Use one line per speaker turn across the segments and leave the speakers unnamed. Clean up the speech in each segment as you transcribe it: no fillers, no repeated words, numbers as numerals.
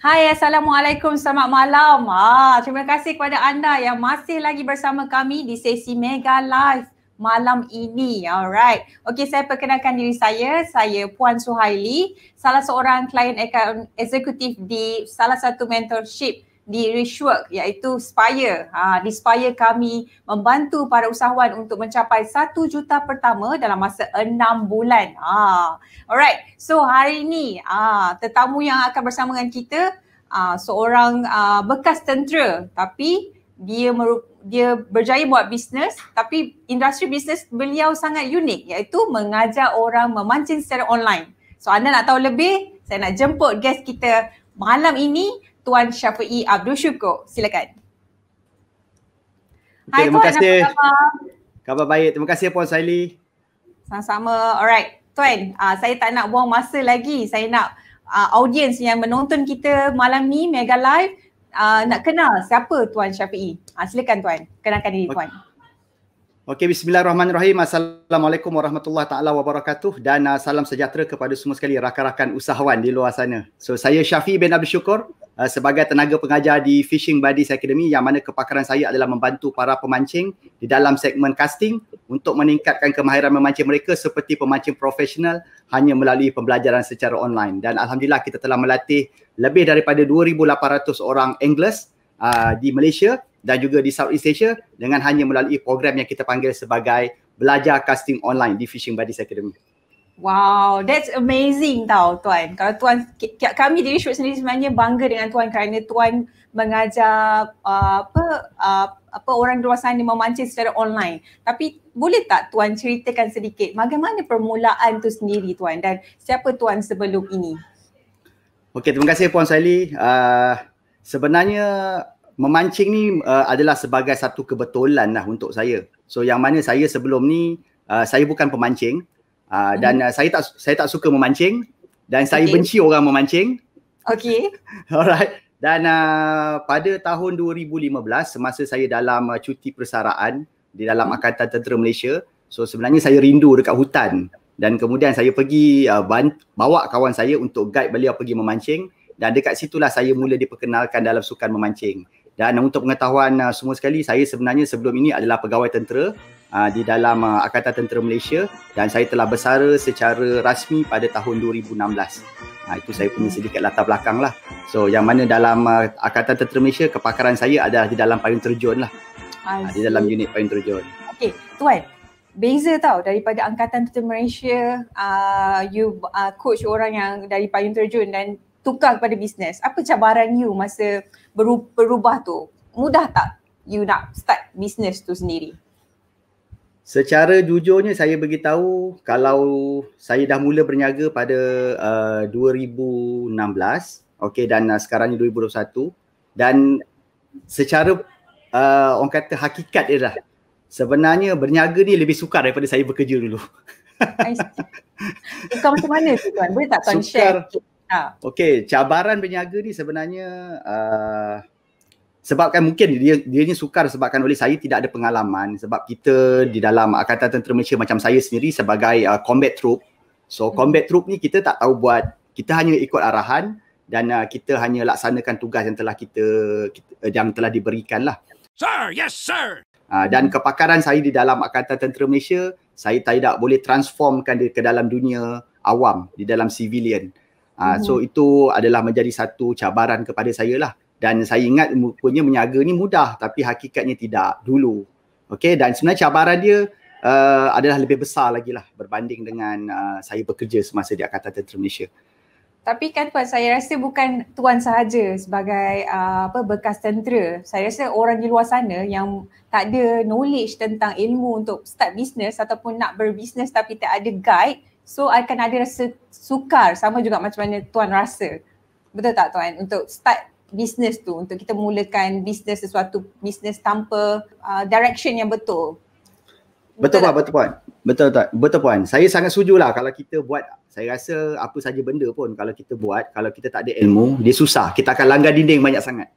Hai, Assalamualaikum, selamat malam. Terima kasih kepada anda yang masih lagi bersama kami di sesi Mega Live malam ini. Alright. Okey, saya perkenalkan diri saya. Saya Puan Suhaili, salah seorang klien akaun eksekutif di salah satu mentorship di Richwork iaitu Spire. Di Spire kami membantu para usahawan untuk mencapai 1 juta pertama dalam masa 6 bulan. Alright. So hari ini tetamu yang akan bersama dengan kita seorang bekas tentera tapi dia berjaya buat bisnes, tapi industri bisnes beliau sangat unik iaitu mengajar orang memancing secara online. So anda nak tahu lebih, saya nak jemput guest kita malam ini, Tuan Syafiee Abdul Syukur. Silakan.
Okay, terima kasih. Apa khabar? Khabar baik. Terima kasih Puan Suhaili.
Sama-sama. Alright. Tuan, saya tak nak buang masa lagi. Saya nak audiens yang menonton kita malam ni Mega Live nak kenal siapa Tuan Syafiee. Silakan Tuan, kenalkan diri Tuan.
Okey, bismillahirrahmanirrahim. Assalamualaikum warahmatullahi taala wabarakatuh dan salam sejahtera kepada semua sekali rakan-rakan usahawan di luar sana. So saya Syafiee bin Abdul Syukur sebagai tenaga pengajar di Fishing Buddies Academy yang mana kepakaran saya adalah membantu para pemancing di dalam segmen casting untuk meningkatkan kemahiran memancing mereka seperti pemancing profesional hanya melalui pembelajaran secara online. Dan alhamdulillah kita telah melatih lebih daripada 2,800 orang anglers di Malaysia dan juga di Southeast Asia dengan hanya melalui program yang kita panggil sebagai belajar casting online di Fishing Buddies Academy.
Wow, that's amazing tau Tuan. Kalau Tuan, kami di Richwork sendiri sebenarnya bangga dengan Tuan kerana Tuan mengajar orang di luar sana memancing secara online. Tapi boleh tak Tuan ceritakan sedikit bagaimana permulaan tu sendiri Tuan dan siapa Tuan sebelum ini?
Okey, terima kasih Puan Suhaili. Sebenarnya memancing ni adalah sebagai satu kebetulan lah untuk saya. So yang mana saya sebelum ni saya bukan pemancing dan saya tak suka memancing dan saya benci orang memancing.
Okey.
Alright. Dan pada tahun 2015 semasa saya dalam cuti persaraan di dalam Angkatan Tentera Malaysia, so sebenarnya saya rindu dekat hutan dan kemudian saya pergi bawa kawan saya untuk guide beliau pergi memancing dan dekat situlah saya mula diperkenalkan dalam sukan memancing. Dan untuk pengetahuan semua sekali, saya sebenarnya sebelum ini adalah pegawai tentera di dalam Angkatan Tentera Malaysia dan saya telah bersara secara rasmi pada tahun 2016. Itu saya punya sedikit latar belakang lah. So yang mana dalam Angkatan Tentera Malaysia, kepakaran saya adalah di dalam payung terjun lah. Di dalam unit payung terjun.
Okey, Tuan. Beza tau daripada Angkatan Tentera Malaysia, you coach orang yang dari payung terjun dan tukar kepada bisnes. Apa cabaran you masa berubah tu? Mudah tak you nak start bisnes tu sendiri?
Secara jujurnya saya beritahu kalau saya dah mula berniaga pada 2016, okey, dan sekarang ni 2021 dan secara orang kata hakikat dia lah. Sebenarnya berniaga ni lebih sukar daripada saya bekerja dulu.
Sukar macam mana tu Tuan? Boleh tak Tuan share?
Okey, cabaran berniaga ni sebenarnya sebabkan mungkin dia ni sukar sebabkan oleh saya tidak ada pengalaman sebab kita di dalam Angkatan Tentera Malaysia macam saya sendiri sebagai combat troop. So combat troop ni kita tak tahu buat, kita hanya ikut arahan dan kita hanya laksanakan tugas yang telah diberikan lah.
Sir, yes sir.
Dan kepakaran saya di dalam Angkatan Tentera Malaysia, saya tidak boleh transformkan dia ke dalam dunia awam, di dalam civilian. So itu adalah menjadi satu cabaran kepada saya lah. Dan saya ingat punya meniaga ni mudah tapi hakikatnya tidak dulu. Okey, dan sebenarnya cabaran dia adalah lebih besar lagi lah berbanding dengan saya bekerja semasa di Angkatan Tentera Malaysia.
Tapi kan Tuan, saya rasa bukan Tuan sahaja sebagai bekas tentera. Saya rasa orang di luar sana yang tak ada knowledge tentang ilmu untuk start bisnes ataupun nak berbisnes tapi tak ada guide, so akan ada rasa sukar sama juga macam mana Tuan rasa. Betul tak Tuan? Untuk start bisnes tu, untuk kita mulakan bisnes sesuatu bisnes tanpa direction yang betul.
Betul Puan. Betul Puan. Saya sangat setujulah kalau kita buat, saya rasa apa saja benda pun kalau kita buat, kalau kita tak ada ilmu, dia susah. Kita akan langgar dinding banyak sangat.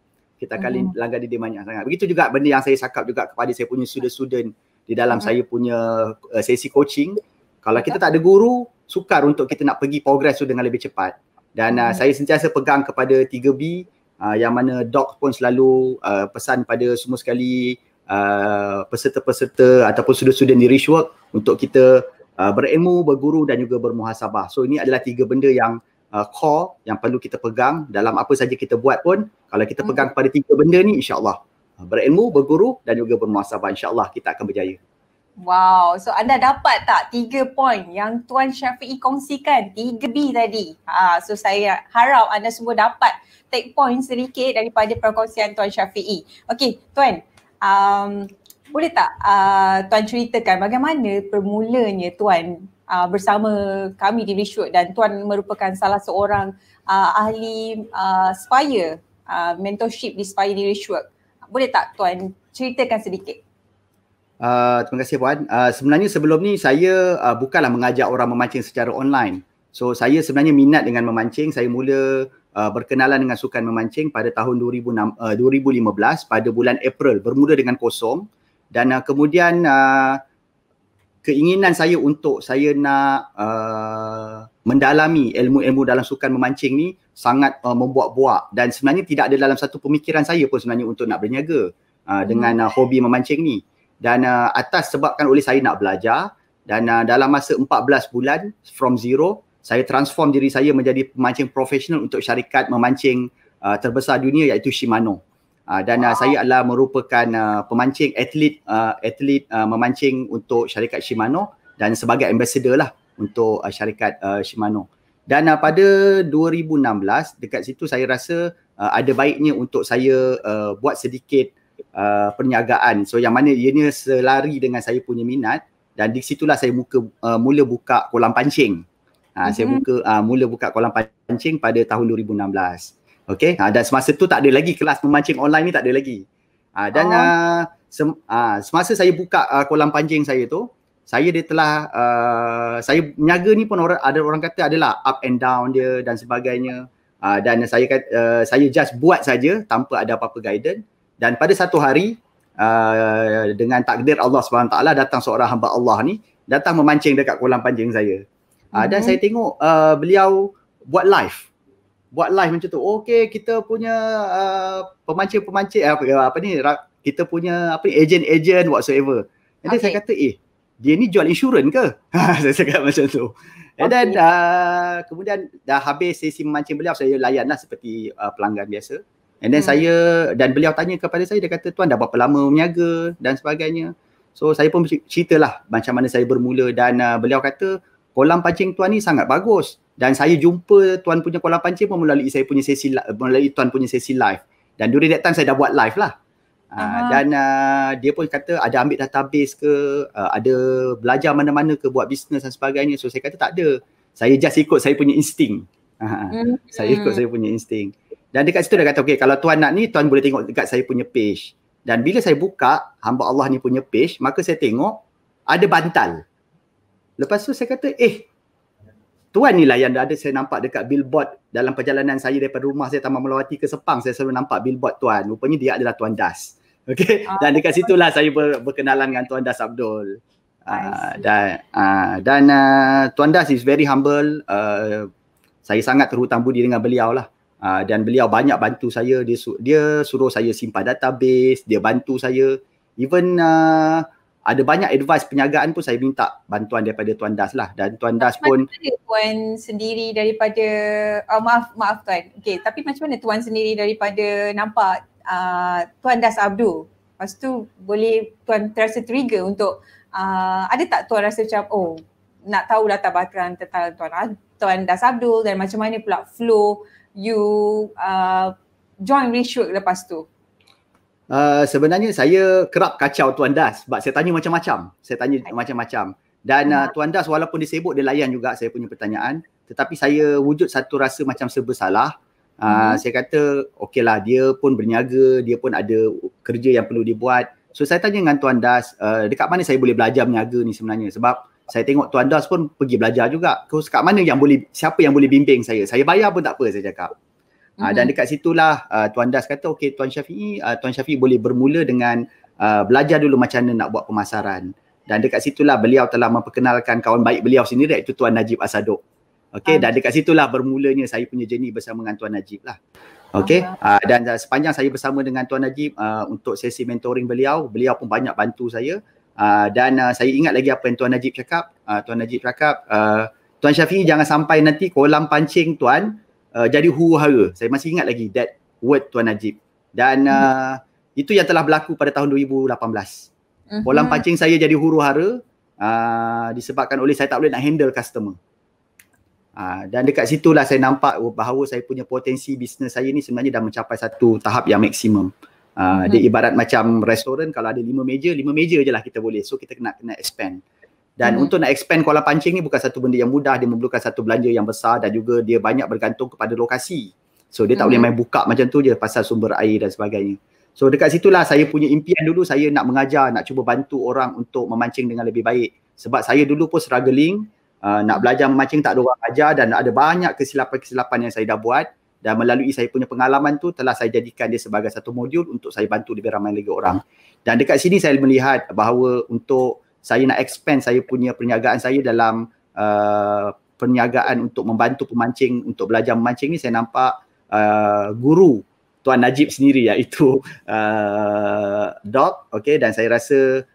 Langgar dinding banyak sangat. Begitu juga benda yang saya cakap juga kepada saya punya student-student di dalam saya punya sesi coaching. Kalau kita tak ada guru, sukar untuk kita nak pergi progress tu dengan lebih cepat. Dan saya sentiasa pegang kepada 3B, yang mana Doc pun selalu pesan pada semua sekali peserta-peserta ataupun student-student di Richwork untuk kita berilmu, berguru dan juga bermuhasabah. So ini adalah 3 benda yang core yang perlu kita pegang dalam apa saja kita buat pun. Kalau kita pegang pada 3 benda ni, insya-Allah berilmu, berguru dan juga bermuhasabah, insya-Allah kita akan berjaya.
Wow, so anda dapat tak 3 poin yang Tuan Syafiee kongsikan, 3B tadi. So saya harap anda semua dapat take point sedikit daripada perkongsian Tuan Syafiee. Okey, Tuan, boleh tak Tuan ceritakan bagaimana permulanya Tuan bersama kami di Richwork, dan Tuan merupakan salah seorang ahli Spire, mentorship di Spire di Richwork. Boleh tak Tuan ceritakan sedikit?
Terima kasih Puan. Sebenarnya sebelum ni saya bukanlah mengajak orang memancing secara online. So saya sebenarnya minat dengan memancing. Saya mula berkenalan dengan sukan memancing pada tahun 2015 pada bulan April, bermula dengan kosong. Dan kemudian keinginan saya untuk saya nak mendalami ilmu-ilmu dalam sukan memancing ni sangat membuak-buak, dan sebenarnya tidak ada dalam satu pemikiran saya pun sebenarnya untuk nak berniaga dengan hobi memancing ni. Dan atas sebabkan oleh saya nak belajar, dan dalam masa 14 bulan from zero, saya transform diri saya menjadi pemancing profesional untuk syarikat memancing terbesar dunia iaitu Shimano. Dan saya adalah merupakan pemancing atlet memancing untuk syarikat Shimano dan sebagai ambassador lah untuk syarikat Shimano. Dan pada 2016 dekat situ saya rasa ada baiknya untuk saya buat sedikit perniagaan. So yang mana ianya selari dengan saya punya minat, dan di situlah saya mula buka kolam pancing. Saya mula buka kolam pancing pada tahun 2016. Okey, dan semasa tu tak ada lagi kelas memancing online ni, tak ada lagi. Dan semasa saya buka kolam pancing saya tu, saya saya berniaga ni pun ada orang kata adalah up and down dia dan sebagainya. Dan saya just buat saja tanpa ada apa-apa guidance. Dan pada satu hari dengan takdir Allah SWT, datang seorang hamba Allah ni datang memancing dekat kolam pancing saya. Dan saya tengok beliau buat live macam tu. Okey, kita punya pemancing-pemancing kita punya agent whatsoever. Jadi saya kata dia ni jual insurans ke? Saya cakap macam tu. Dan kemudian dah habis sesi memancing beliau, saya layanlah seperti pelanggan biasa. And then beliau tanya kepada saya, dia kata, "Tuan dah berapa lama berniaga?" dan sebagainya. So saya pun ceritalah macam mana saya bermula, dan beliau kata kolam pancing tuan ni sangat bagus, dan saya jumpa tuan punya kolam pancing pun melalui tuan punya sesi live, dan during that time saya dah buat live lah. Dan dia pun kata ada ambil database ke, ada belajar mana-mana ke buat bisnes dan sebagainya. So saya kata tak ada, saya just ikut saya punya insting. Saya ikut saya punya insting. Dan dekat situ dia kata, okey, kalau tuan nak ni, tuan boleh tengok dekat saya punya page. Dan bila saya buka hamba Allah ni punya page, maka saya tengok ada bantal. Lepas tu saya kata, tuan ni lah yang ada saya nampak dekat billboard dalam perjalanan saya daripada rumah saya Taman Melawati ke Sepang. Saya selalu nampak billboard tuan. Rupanya dia adalah Tuan Das. Okey. Dan dekat situlah saya berkenalan dengan Tuan Das Abdul. Dan Tuan Das is very humble. Saya sangat terhutang budi dengan beliau lah. Dan beliau banyak bantu saya. Dia suruh saya simpan database, dia bantu saya. Even ada banyak advice perniagaan pun saya minta bantuan daripada Tuan Das lah. Dan Tuan Das pun...
Macam mana Tuan sendiri daripada... maaf Tuan. Okay, tapi macam mana Tuan sendiri daripada nampak Tuan Das Abdul? Lepas tu boleh Tuan terasa trigger untuk... ada tak Tuan rasa macam, nak tahu latar belakang tentang Tuan Das Abdul, dan macam mana pula flow you join Richwork lepas tu?
Sebenarnya saya kerap kacau Tuan Das sebab saya tanya macam-macam. Dan Tuan Das walaupun dia sibuk, dia layan juga saya punya pertanyaan. Tetapi saya wujud satu rasa macam serba salah. Saya kata okeylah, dia pun berniaga, dia pun ada kerja yang perlu dibuat. So saya tanya dengan Tuan Das, dekat mana saya boleh belajar berniaga ni sebenarnya? Sebab saya tengok Tuan Das pun pergi belajar juga. Kat mana siapa yang boleh bimbing saya? Saya bayar pun tak apa, saya cakap. Dan dekat situlah Tuan Das kata, okey Tuan Syafiee boleh bermula dengan belajar dulu macam mana nak buat pemasaran. Dan dekat situlah beliau telah memperkenalkan kawan baik beliau sendiri, iaitu Tuan Najib Asadok. Okey, dan dekat situlah bermulanya saya punya journey bersama dengan Tuan Najib lah. Okey, dan sepanjang saya bersama dengan Tuan Najib untuk sesi mentoring beliau pun banyak bantu saya. Dan saya ingat lagi apa yang Tuan Najib cakap. Tuan Najib cakap, Tuan Syafiee jangan sampai nanti kolam pancing Tuan jadi huru-hara. Saya masih ingat lagi that word Tuan Najib. Dan itu yang telah berlaku pada tahun 2018. Kolam pancing saya jadi huru-hara disebabkan oleh saya tak boleh nak handle customer. Dan dekat situlah saya nampak bahawa saya punya potensi bisnes saya ni sebenarnya dah mencapai satu tahap yang maksimum. Dia ibarat macam restoran, kalau ada 5 meja je lah kita boleh. So kita kena expand. Dan untuk nak expand kolam pancing ni bukan satu benda yang mudah. Dia memerlukan satu belanja yang besar dan juga dia banyak bergantung kepada lokasi. So dia tak boleh main buka macam tu je pasal sumber air dan sebagainya. So dekat situlah saya punya impian dulu, saya nak mengajar, nak cuba bantu orang untuk memancing dengan lebih baik. Sebab saya dulu pun struggling. Nak belajar memancing tak ada orang ajar dan ada banyak kesilapan-kesilapan yang saya dah buat, dan melalui saya punya pengalaman tu telah saya jadikan dia sebagai satu modul untuk saya bantu lebih ramai lagi orang. Dan dekat sini saya melihat bahawa untuk saya nak expand saya punya perniagaan saya dalam perniagaan untuk membantu pemancing untuk belajar memancing ni, saya nampak guru Tuan Najib sendiri iaitu Doc, okay, dan saya rasa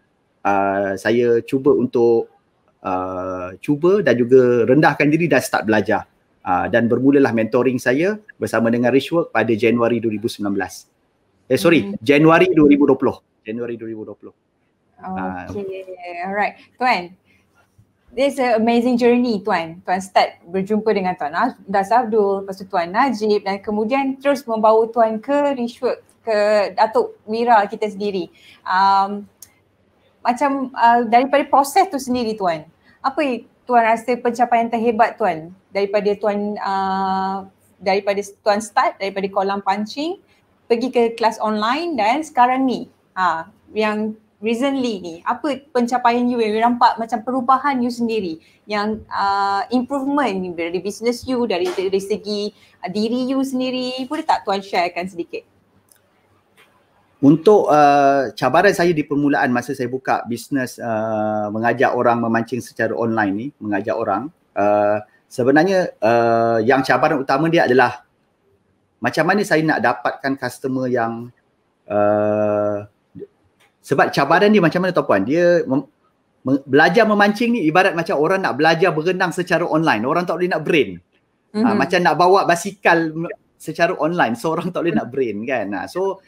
saya cuba untuk cuba dan juga rendahkan diri dan start belajar. Dan bermulalah mentoring saya bersama dengan Richwork pada Januari 2019. Januari 2020. Januari 2020.
Okay, alright. Tuan, this is an amazing journey Tuan. Tuan start berjumpa dengan Tuan Das Abdul, lepas tu Tuan Najib, dan kemudian terus membawa Tuan ke Richwork, ke Datuk Mira kita sendiri. Daripada proses tu sendiri Tuan, apa Tuan rasa pencapaian terhebat Tuan daripada Tuan start daripada kolam pancing pergi ke kelas online dan sekarang ni yang recently ni, apa pencapaian you yang you nampak macam perubahan you sendiri, yang improvement dari business you, dari segi diri you sendiri, boleh tak Tuan sharekan sedikit?
Untuk cabaran saya di permulaan masa saya buka bisnes mengajak orang memancing secara online ni, mengajak orang, sebenarnya yang cabaran utama dia adalah macam mana saya nak dapatkan customer yang sebab cabaran dia macam mana tahu puan, dia belajar memancing ni ibarat macam orang nak belajar berenang secara online, orang tak boleh nak brain. Macam nak bawa basikal secara online, so orang tak boleh nak brain kan. So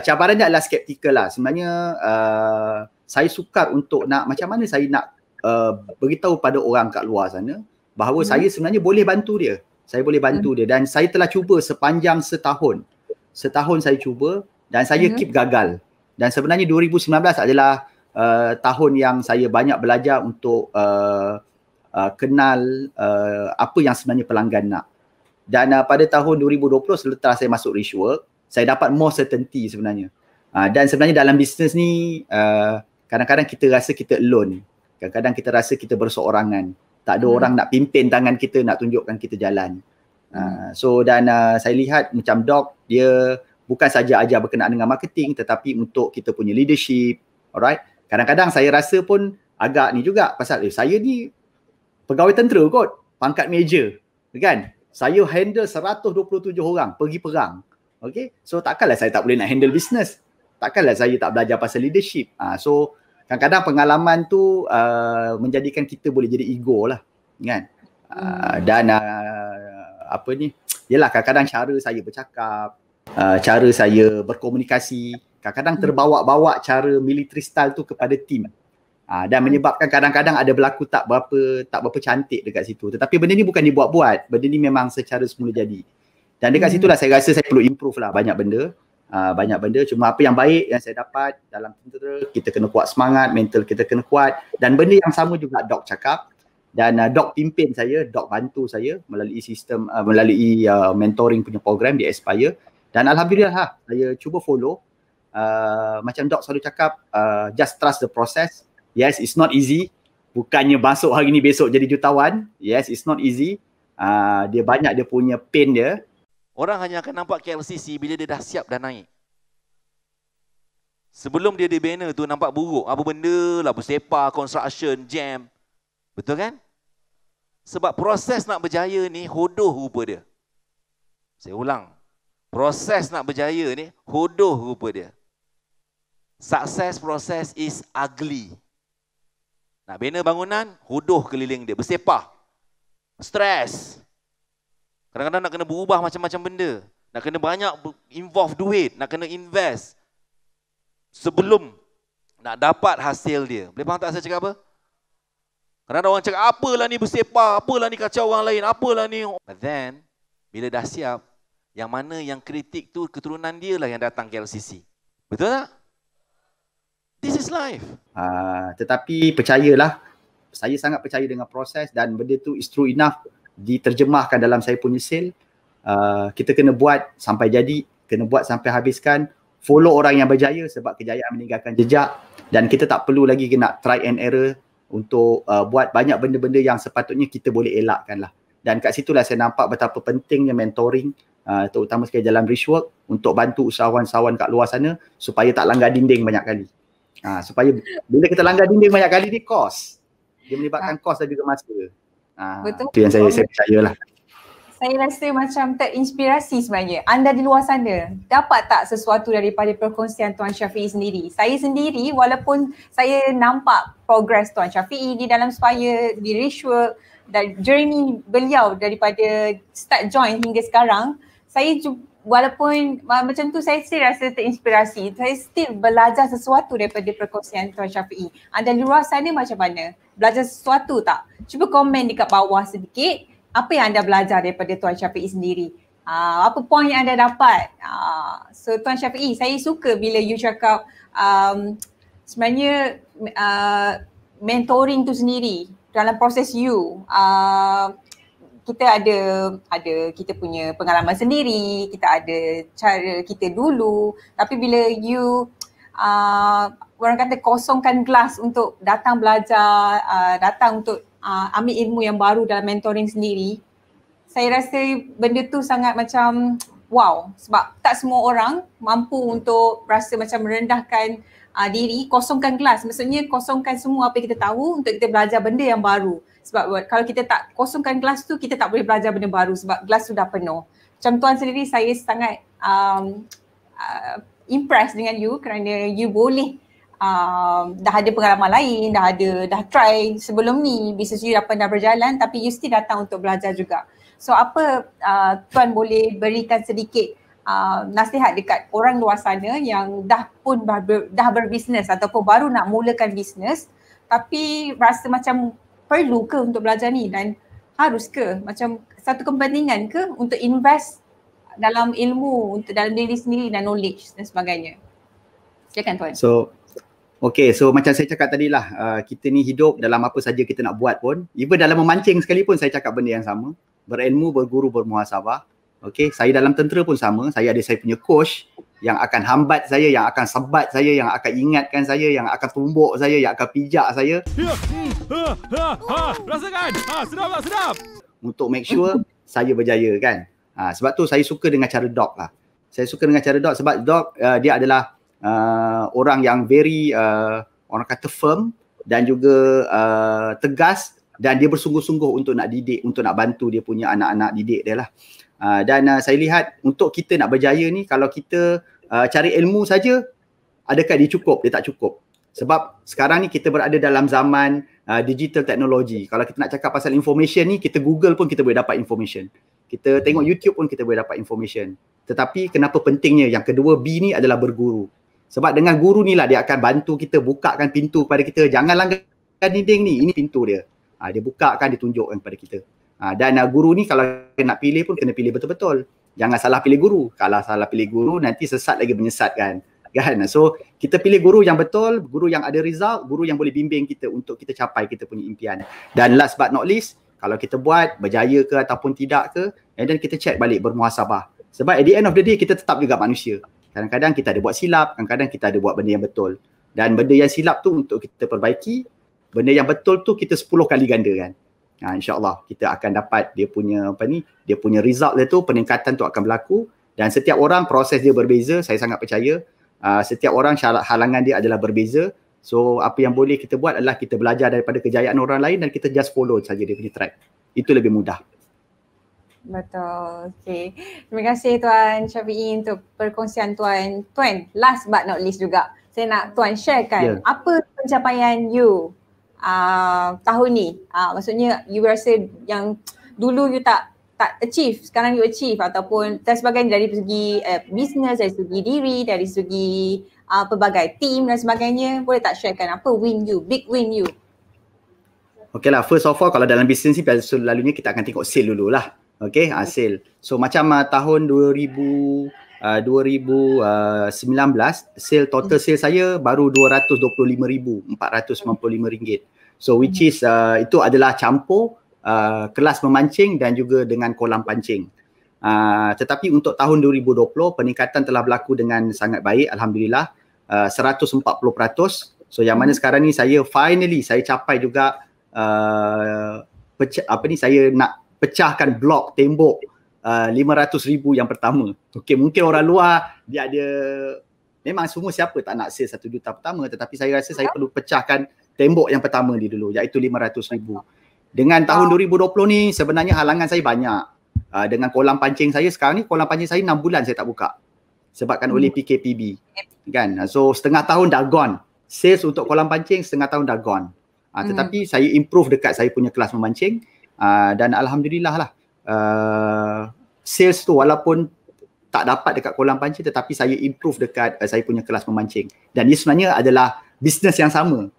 cabaran dia adalah skeptikal lah. Sebenarnya saya sukar untuk nak macam mana saya nak beritahu pada orang kat luar sana bahawa saya sebenarnya boleh bantu dia. Saya boleh bantu dia, dan saya telah cuba sepanjang setahun. Setahun saya cuba dan saya keep gagal. Dan sebenarnya 2019 adalah tahun yang saya banyak belajar untuk kenal apa yang sebenarnya pelanggan nak. Dan pada tahun 2020 setelah saya masuk Richwork, saya dapat more certainty sebenarnya. Dan sebenarnya dalam bisnes ni kadang-kadang kita rasa kita alone. Kadang-kadang kita rasa kita berseorangan. Tak ada orang nak pimpin tangan kita, nak tunjukkan kita jalan. Saya lihat macam Doc, dia bukan saja ajar berkenaan dengan marketing tetapi untuk kita punya leadership. Alright. Kadang-kadang saya rasa pun agak ni juga pasal saya ni pegawai tentera kot, pangkat major, kan? Saya handle 127 orang pergi perang. Okay. So takkanlah saya tak boleh nak handle business. Takkanlah saya tak belajar pasal leadership. So kadang-kadang pengalaman tu menjadikan kita boleh jadi ego lah, kan? Dan yelah, kadang-kadang cara saya bercakap, cara saya berkomunikasi, kadang-kadang terbawa-bawa cara military style tu kepada tim. Dan menyebabkan kadang-kadang ada berlaku tak berapa cantik dekat situ. Tetapi benda ni bukan dibuat-buat, benda ni memang secara semula jadi. Dan dekat situlah saya rasa saya perlu improve lah banyak benda. Cuma apa yang baik yang saya dapat dalam tentera, kita kena kuat semangat, mental kita kena kuat. Dan benda yang sama juga Doc cakap, dan Doc pimpin saya, Doc bantu saya melalui sistem, melalui mentoring punya program di Aspire. Dan Alhamdulillah saya cuba follow. Macam Doc selalu cakap, just trust the process. Yes, it's not easy. Bukannya masuk hari ni besok jadi jutawan. Yes, it's not easy. Dia banyak dia punya pain dia.
Orang hanya akan nampak KLCC bila dia dah siap dah naik. Sebelum dia di banner tu nampak buruk. Apa benda lah, bersepa, construction, jam. Betul kan? Sebab proses nak berjaya ni hodoh rupa dia. Saya ulang. Proses nak berjaya ni hodoh rupa dia. Success process is ugly. Nak bina bangunan, hodoh keliling dia. Bersepah. Stres. Kadang-kadang nak kena berubah macam-macam benda. Nak kena banyak involve duit. Nak kena invest. Sebelum nak dapat hasil dia. Boleh faham tak saya cakap apa? Kadang-kadang orang cakap, apalah ni bersepah, apalah ni kacau orang lain, apalah ni. But then, bila dah siap, yang mana yang kritik tu keturunan dia lah yang datang ke LCC. Betul tak? This is life.
Tetapi percayalah, saya sangat percaya dengan proses dan benda tu is true enough diterjemahkan dalam saya punya sale. Kita kena buat sampai jadi, kena buat sampai habiskan, follow orang yang berjaya sebab kejayaan meninggalkan jejak dan kita tak perlu lagi nak try and error untuk buat banyak benda-benda yang sepatutnya kita boleh elakkan lah. Dan kat situlah saya nampak betapa pentingnya mentoring, terutama sekali dalam Richwork untuk bantu usahawan-usahawan kat luar sana supaya tak langgar dinding banyak kali. Supaya bila kita langgar dinding banyak kali ni kos. Dia melibatkan kos dan juga masa.
Betul.
Itu yang saya percayalah.
Saya rasa macam terinspirasi sebenarnya. Anda di luar sana, dapat tak sesuatu daripada perkongsian Tuan Syafiee sendiri? Saya sendiri, walaupun saya nampak progress Tuan Syafiee di dalam Spire, di Richwork dan journey beliau daripada start join hingga sekarang, saya walaupun macam tu saya still rasa terinspirasi. Saya still belajar sesuatu daripada perkongsian Tuan Syafiee. Anda di luar sana macam mana? Belajar sesuatu tak? Cuba komen dekat bawah sedikit. Apa yang anda belajar daripada Tuan Syafiee sendiri? Apa poin yang anda dapat? So Tuan Syafiee, saya suka bila you cakap sebenarnya mentoring tu sendiri dalam proses you. Kita ada kita punya pengalaman sendiri, kita ada cara kita dulu. Tapi bila you orang kata kosongkan gelas untuk datang belajar, datang untuk ambil ilmu yang baru dalam mentoring sendiri, saya rasa benda tu sangat macam wow, sebab tak semua orang mampu untuk rasa macam merendahkan diri, kosongkan gelas. Maksudnya kosongkan semua apa yang kita tahu untuk kita belajar benda yang baru. Sebab kalau kita tak kosongkan gelas tu, kita tak boleh belajar benda baru sebab gelas tu dah penuh. Macam Tuan sendiri, saya sangat impress dengan you kerana you boleh dah ada pengalaman lain, dah try sebelum ni, bisnes you dah berjalan tapi you still datang untuk belajar juga. So apa Tuan boleh berikan sedikit nasihat dekat orang luar sana yang dah berbisnes ataupun baru nak mulakan bisnes tapi rasa macam perlu ke untuk belajar ni dan harus ke, macam satu kepentingan ke untuk invest dalam ilmu, untuk dalam diri sendiri dan knowledge dan sebagainya. Silakan Tuan.
So macam saya cakap tadi lah, kita ni hidup dalam apa saja kita nak buat pun, even dalam memancing sekalipun saya cakap benda yang sama, berilmu, berguru, bermuhasabah. Okay, saya dalam tentera pun sama, saya ada saya punya coach yang akan hambat saya, yang akan sebat saya, yang akan ingatkan saya, yang akan tumbuk saya, yang akan pijak saya.
Rasakan, sedap tak sedap?
Untuk make sure saya berjaya kan. Sebab tu saya suka dengan cara Doc lah. Saya suka dengan cara Doc sebab Doc dia adalah orang yang very orang kata firm dan juga tegas dan dia bersungguh-sungguh untuk nak didik, untuk nak bantu dia punya anak-anak didik dia lah. Dan saya lihat untuk kita nak berjaya ni, kalau kita cari ilmu saja, adakah dia cukup? Dia tak cukup. Sebab sekarang ni kita berada dalam zaman digital teknologi. Kalau kita nak cakap pasal information ni, kita Google pun kita boleh dapat information. Kita tengok YouTube pun kita boleh dapat information. Tetapi kenapa pentingnya yang kedua B ni adalah berguru. Sebab dengan guru ni lah dia akan bantu kita, bukakan pintu kepada kita. Jangan langgar dinding ni, ini pintu dia. Dia bukakan, dia tunjukkan kepada kita. Dan guru ni kalau nak pilih pun kena pilih betul-betul. Jangan salah pilih guru. Kalau salah pilih guru nanti sesat lagi menyesatkan. Kan? So kita pilih guru yang betul, guru yang ada result, guru yang boleh bimbing kita untuk kita capai kita punya impian. Dan last but not least, kalau kita buat berjaya ke ataupun tidak ke, and then kita check balik, bermuhasabah. Sebab at the end of the day kita tetap juga manusia. Kadang-kadang kita ada buat silap, kadang-kadang kita ada buat benda yang betul. Dan benda yang silap tu untuk kita perbaiki, benda yang betul tu kita 10 kali ganda kan. InsyaAllah kita akan dapat dia punya dia punya result dia tu, peningkatan tu akan berlaku. Dan setiap orang proses dia berbeza, saya sangat percaya. Setiap orang halangan dia adalah berbeza. So apa yang boleh kita buat adalah kita belajar daripada kejayaan orang lain dan kita just follow saja dia punya track. itu lebih mudah.
Betul. Okay. Terima kasih Tuan Syafiee untuk perkongsian Tuan. Tuan, last but not least juga, saya nak Tuan sharekan apa pencapaian you tahun ni. Maksudnya you rasa yang dulu you tak achieve, sekarang you achieve, ataupun dan sebagainya dari segi business, dari segi diri, dari segi pelbagai team dan sebagainya. Boleh tak sharekan apa win you, big win you?
Okay lah, first of all kalau dalam bisnes ni selalunya kita akan tengok sale dulu lah. Okay, sale. So macam tahun 2019, sale total sale saya baru RM225,495. So which is itu adalah campur kelas memancing dan juga dengan kolam pancing. Tetapi untuk tahun 2020 peningkatan telah berlaku dengan sangat baik, alhamdulillah, 140%. So yang mana sekarang ni saya capai juga saya nak pecahkan blok tembok 500,000 yang pertama. Okey, mungkin orang luar dia ada, memang semua siapa tak nak sale 1 juta pertama, tetapi saya rasa saya perlu pecahkan tembok yang pertama ni dulu, iaitu 500,000. Dengan tahun 2020 ni sebenarnya halangan saya banyak. Dengan kolam pancing saya sekarang ni, kolam pancing saya 6 bulan saya tak buka sebabkan oleh PKPB kan. So setengah tahun dah gone. Sales untuk kolam pancing setengah tahun dah gone. Tetapi saya improve dekat saya punya kelas memancing, dan alhamdulillah lah, sales tu walaupun tak dapat dekat kolam pancing tetapi saya improve dekat saya punya kelas memancing. Dan dia sebenarnya adalah bisnes yang sama.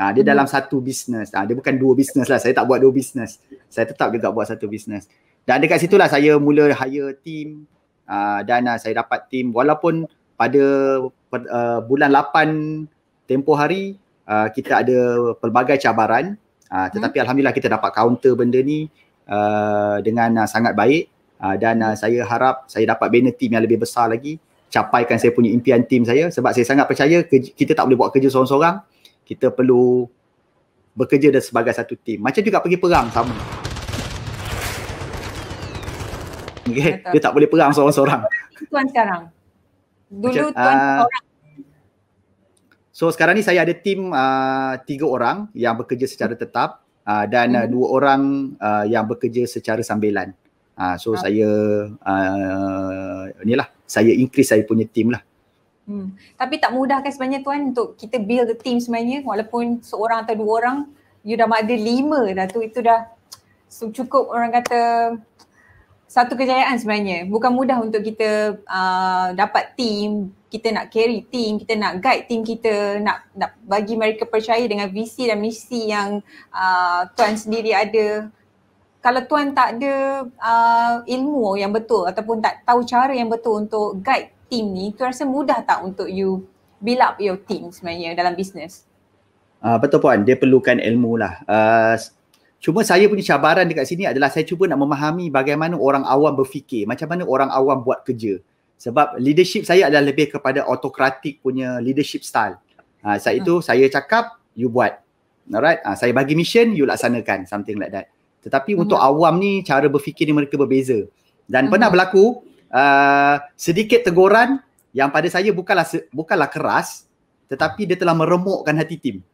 Dia dalam satu bisnes. Dia bukan dua bisnes lah. Saya tak buat dua bisnes. Saya tetap juga buat satu bisnes. Dan dekat situlah saya mula hire team, dan saya dapat team walaupun pada bulan 8 tempoh hari kita ada pelbagai cabaran, tetapi alhamdulillah kita dapat counter benda ni dengan sangat baik, dan saya harap saya dapat banner team yang lebih besar lagi, capaikan saya punya impian team saya, sebab saya sangat percaya kita tak boleh buat kerja seorang-seorang, kita perlu bekerja sebagai satu team. Macam juga pergi perang sama. Okay. Dia tak boleh perang seorang-seorang.
Tuan sekarang? Dulu tuan seorang.
So sekarang ni saya ada tim 3 orang yang bekerja secara tetap, dan 2 orang yang bekerja secara sambilan. So saya saya increase saya punya tim lah.
Tapi tak mudah kan sebenarnya Tuan untuk kita build the team sebenarnya, walaupun seorang atau 2 orang, you dah ada 5 dah tu, itu dah cukup orang kata satu kejayaan sebenarnya. Bukan mudah untuk kita dapat team, kita nak carry team, kita nak guide team kita, nak bagi mereka percaya dengan visi dan misi yang Tuan sendiri ada. Kalau Tuan tak ada ilmu yang betul ataupun tak tahu cara yang betul untuk guide team ni, Tuan rasa mudah tak untuk you build up your team sebenarnya dalam bisnes?
Betul Puan, dia perlukan ilmu lah. Cuma saya punya cabaran dekat sini adalah saya cuba nak memahami bagaimana orang awam berfikir, macam mana orang awam buat kerja. Sebab leadership saya adalah lebih kepada autokratik punya leadership style. Saat itu saya cakap, you buat. Alright, saya bagi mission, you laksanakan, something like that. Tetapi untuk awam ni, cara berfikir ni mereka berbeza. Dan pernah berlaku, sedikit teguran yang pada saya bukanlah keras, tetapi dia telah meremukkan hati tim.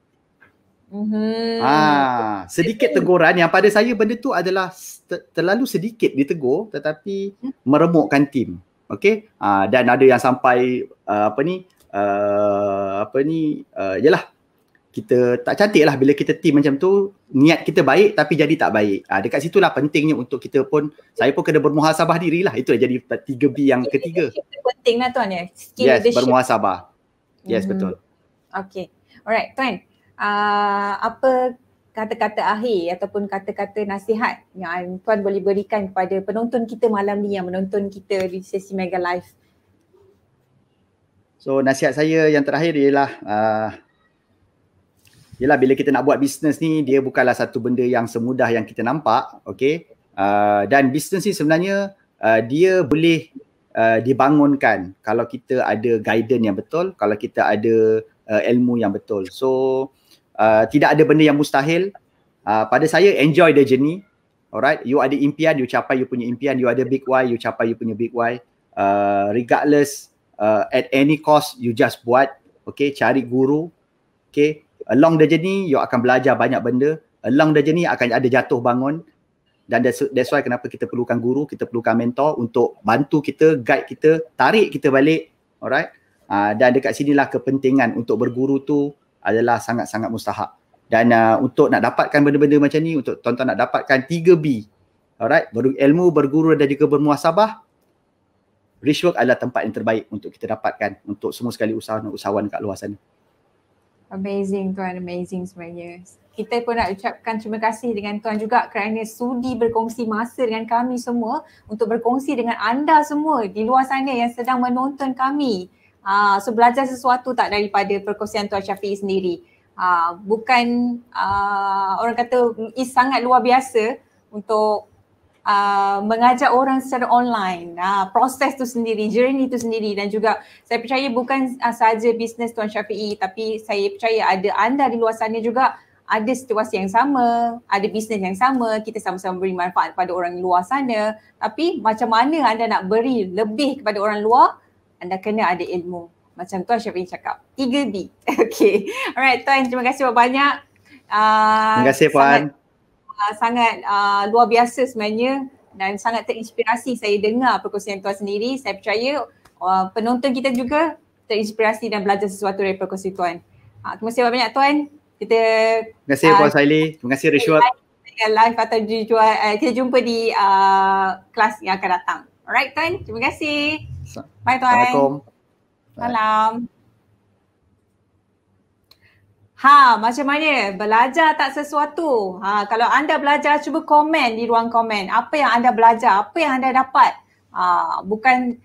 Sedikit teguran yang pada saya benda tu adalah terlalu sedikit ditegur tetapi meremukkan tim. Okey, dan ada yang sampai yalah, kita tak cantik lah bila kita tim macam tu, niat kita baik tapi jadi tak baik. Dekat situlah pentingnya untuk kita pun, saya pun kena bermuhasabah diri lah. Itulah jadi 3B yang ketiga.
Penting lah Tuan ya, skill
yes,
leadership.
Bermuhasabah. Yes, betul.
Okay, alright Tuan. Apa kata-kata akhir ataupun kata-kata nasihat yang Tuan boleh berikan kepada penonton kita malam ni yang menonton kita di sesi Mega Live?
So nasihat saya yang terakhir ialah bila kita nak buat bisnes ni, dia bukanlah satu benda yang semudah yang kita nampak, okay? Dan bisnes ni sebenarnya dia boleh dibangunkan kalau kita ada guidance yang betul, kalau kita ada ilmu yang betul. So tidak ada benda yang mustahil. Pada saya, enjoy the journey. Alright, you ada impian, you capai you punya impian. You ada big why, you capai you punya big why. Regardless, at any cost, you just buat. Okay, cari guru. Okay, along the journey, you akan belajar banyak benda. Along the journey, akan ada jatuh bangun. Dan that's why kenapa kita perlukan guru, kita perlukan mentor untuk bantu kita, guide kita, tarik kita balik. Alright. Dan dekat sinilah kepentingan untuk berguru tu adalah sangat-sangat mustahak. Dan untuk nak dapatkan benda-benda macam ni, untuk tuan-tuan nak dapatkan 3B. Alright. Ilmu, berguru dan juga bermuhasabah, Richworks adalah tempat yang terbaik untuk kita dapatkan untuk semua sekali usahawan kat luar sana.
Amazing tuan, amazing sebenarnya. Kita pun nak ucapkan terima kasih dengan tuan juga kerana sudi berkongsi masa dengan kami semua untuk berkongsi dengan anda semua di luar sana yang sedang menonton kami. So belajar sesuatu tak daripada perkongsian Tuan Syafiq sendiri. Bukan orang kata sangat luar biasa untuk mengajak orang secara online, proses tu sendiri, journey tu sendiri, dan juga saya percaya bukan sahaja bisnes Tuan Syafiq, tapi saya percaya ada anda di luar sana juga ada situasi yang sama, ada bisnes yang sama, kita sama-sama beri manfaat kepada orang luar sana. Tapi macam mana anda nak beri lebih kepada orang luar, anda kena ada ilmu. Macam Tuan Syafiq cakap, 3B. Okay, alright Tuan, terima kasih banyak.
Terima kasih Puan.
Sangat luar biasa sebenarnya dan sangat terinspirasi saya dengar perkongsian Tuan sendiri. Saya percaya penonton kita juga terinspirasi dan belajar sesuatu dari perkongsian Tuan. Terima kasih banyak Tuan.
Terima kasih Puan Saili. Terima kasih Richworks.
Live atau kita jumpa di kelas yang akan datang. Alright Tuan, terima kasih. Bye Tuan.
Assalamualaikum.
Salam. Macam mana? Belajar tak sesuatu? Kalau anda belajar, cuba komen di ruang komen. Apa yang anda belajar? Apa yang anda dapat? Bukan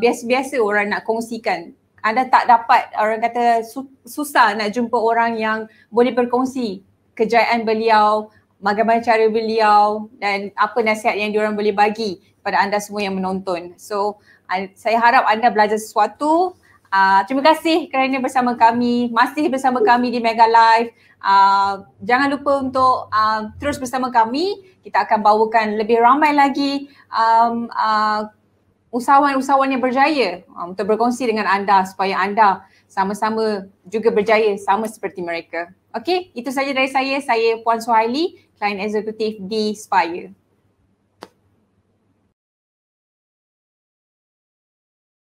biasa-biasa orang nak kongsikan. Anda tak dapat, orang kata susah nak jumpa orang yang boleh berkongsi kejayaan beliau, bagaimana cara beliau dan apa nasihat yang diorang boleh bagi pada anda semua yang menonton. So, saya harap anda belajar sesuatu. Terima kasih kerana bersama kami, masih bersama kami di Mega Live. Jangan lupa untuk terus bersama kami. Kita akan bawakan lebih ramai lagi usahawan-usahawan yang berjaya untuk berkongsi dengan anda supaya anda sama-sama juga berjaya sama seperti mereka. Okey, itu saja dari saya. Saya Puan Suhaili, Client Executive di Spire.